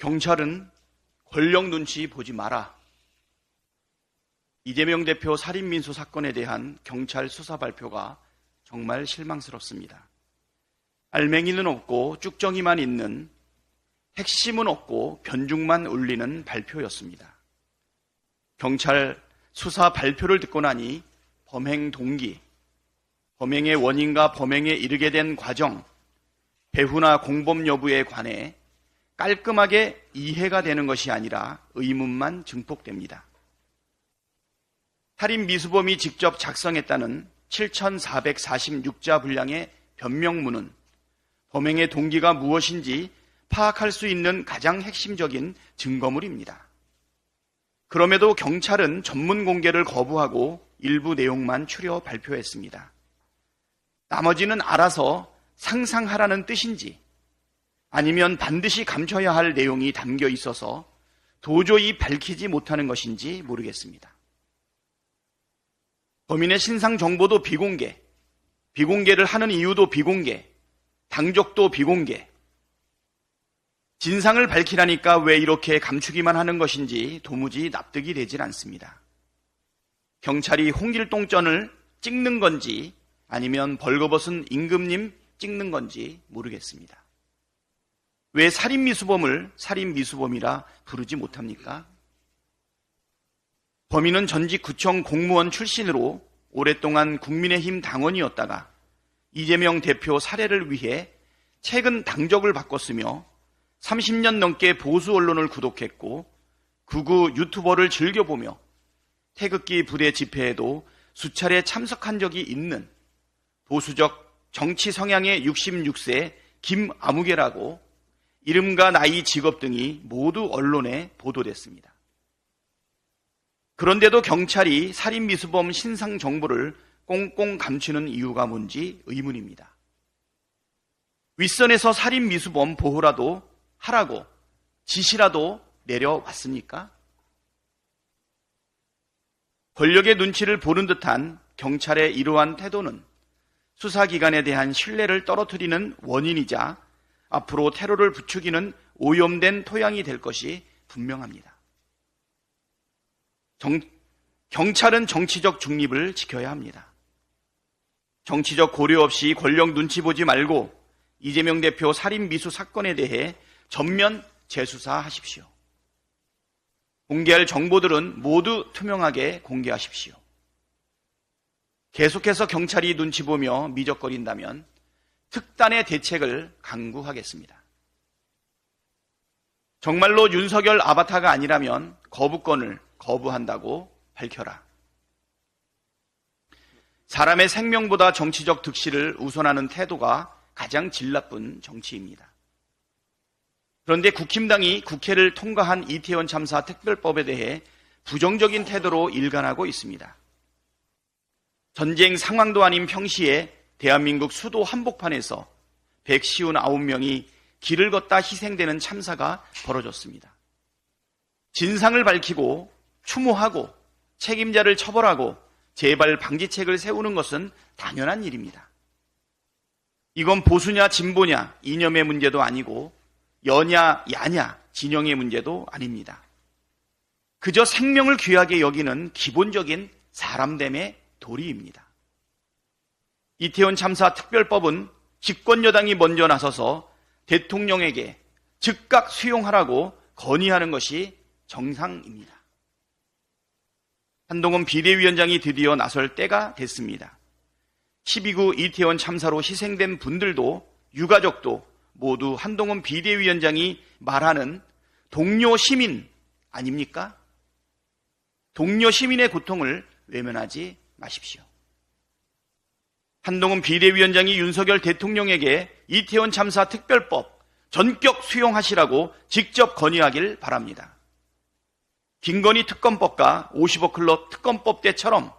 경찰은 권력 눈치 보지 마라. 이재명 대표 살인민수 사건에 대한 경찰 수사 발표가 정말 실망스럽습니다. 알맹이는 없고 쭉정이만 있는, 핵심은 없고 변죽만 울리는 발표였습니다. 경찰 수사 발표를 듣고 나니 범행 동기, 범행의 원인과 범행에 이르게 된 과정, 배후나 공범 여부에 관해 깔끔하게 이해가 되는 것이 아니라 의문만 증폭됩니다. 살인 미수범이 직접 작성했다는 7,446자 분량의 변명문은 범행의 동기가 무엇인지 파악할 수 있는 가장 핵심적인 증거물입니다. 그럼에도 경찰은 전문 공개를 거부하고 일부 내용만 추려 발표했습니다. 나머지는 알아서 상상하라는 뜻인지 아니면 반드시 감춰야 할 내용이 담겨 있어서 도저히 밝히지 못하는 것인지 모르겠습니다. 범인의 신상 정보도 비공개, 비공개를 하는 이유도 비공개, 당적도 비공개. 진상을 밝히라니까 왜 이렇게 감추기만 하는 것인지 도무지 납득이 되질 않습니다. 경찰이 홍길동전을 찍는 건지 아니면 벌거벗은 임금님 찍는 건지 모르겠습니다. 왜 살인미수범을 살인미수범이라 부르지 못합니까? 범인은 전직 구청 공무원 출신으로 오랫동안 국민의힘 당원이었다가 이재명 대표 살해를 위해 최근 당적을 바꿨으며 30년 넘게 보수 언론을 구독했고 극우 유튜버를 즐겨보며 태극기 부대 집회에도 수차례 참석한 적이 있는 보수적 정치 성향의 66세 김아무개라고 이름과 나이, 직업 등이 모두 언론에 보도됐습니다. 그런데도 경찰이 살인미수범 신상 정보를 꽁꽁 감추는 이유가 뭔지 의문입니다. 윗선에서 살인미수범 보호라도 하라고 지시라도 내려왔습니까? 권력의 눈치를 보는 듯한 경찰의 이러한 태도는 수사기관에 대한 신뢰를 떨어뜨리는 원인이자 앞으로 테러를 부추기는 오염된 토양이 될 것이 분명합니다. 경찰은 정치적 중립을 지켜야 합니다. 정치적 고려 없이 권력 눈치 보지 말고 이재명 대표 살인미수 사건에 대해 전면 재수사하십시오. 공개할 정보들은 모두 투명하게 공개하십시오. 계속해서 경찰이 눈치 보며 미적거린다면 특단의 대책을 강구하겠습니다. 정말로 윤석열 아바타가 아니라면 거부권을 거부한다고 밝혀라. 사람의 생명보다 정치적 득실을 우선하는 태도가 가장 질 나쁜 정치입니다. 그런데 국힘당이 국회를 통과한 이태원 참사 특별법에 대해 부정적인 태도로 일관하고 있습니다. 전쟁 상황도 아닌 평시에 대한민국 수도 한복판에서 159명이 길을 걷다 희생되는 참사가 벌어졌습니다. 진상을 밝히고 추모하고 책임자를 처벌하고 재발 방지책을 세우는 것은 당연한 일입니다. 이건 보수냐 진보냐 이념의 문제도 아니고 여냐 야냐 진영의 문제도 아닙니다. 그저 생명을 귀하게 여기는 기본적인 사람됨의 도리입니다. 이태원 참사 특별법은 집권 여당이 먼저 나서서 대통령에게 즉각 수용하라고 건의하는 것이 정상입니다. 한동훈 비대위원장이 드디어 나설 때가 됐습니다. 12구 이태원 참사로 희생된 분들도 유가족도 모두 한동훈 비대위원장이 말하는 동료 시민 아닙니까? 동료 시민의 고통을 외면하지 마십시오. 한동훈 비대위원장이 윤석열 대통령에게 이태원 참사 특별법 전격 수용하시라고 직접 건의하길 바랍니다. 김건희 특검법과 50억 클럽 특검법 때처럼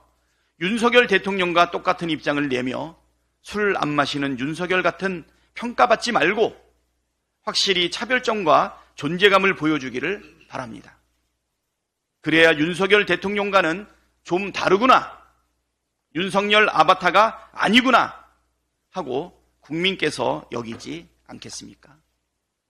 윤석열 대통령과 똑같은 입장을 내며 술 안 마시는 윤석열 같은 평가받지 말고 확실히 차별점과 존재감을 보여주기를 바랍니다. 그래야 윤석열 대통령과는 좀 다르구나, 윤석열 아바타가 아니구나 하고 국민께서 여기지 않겠습니까?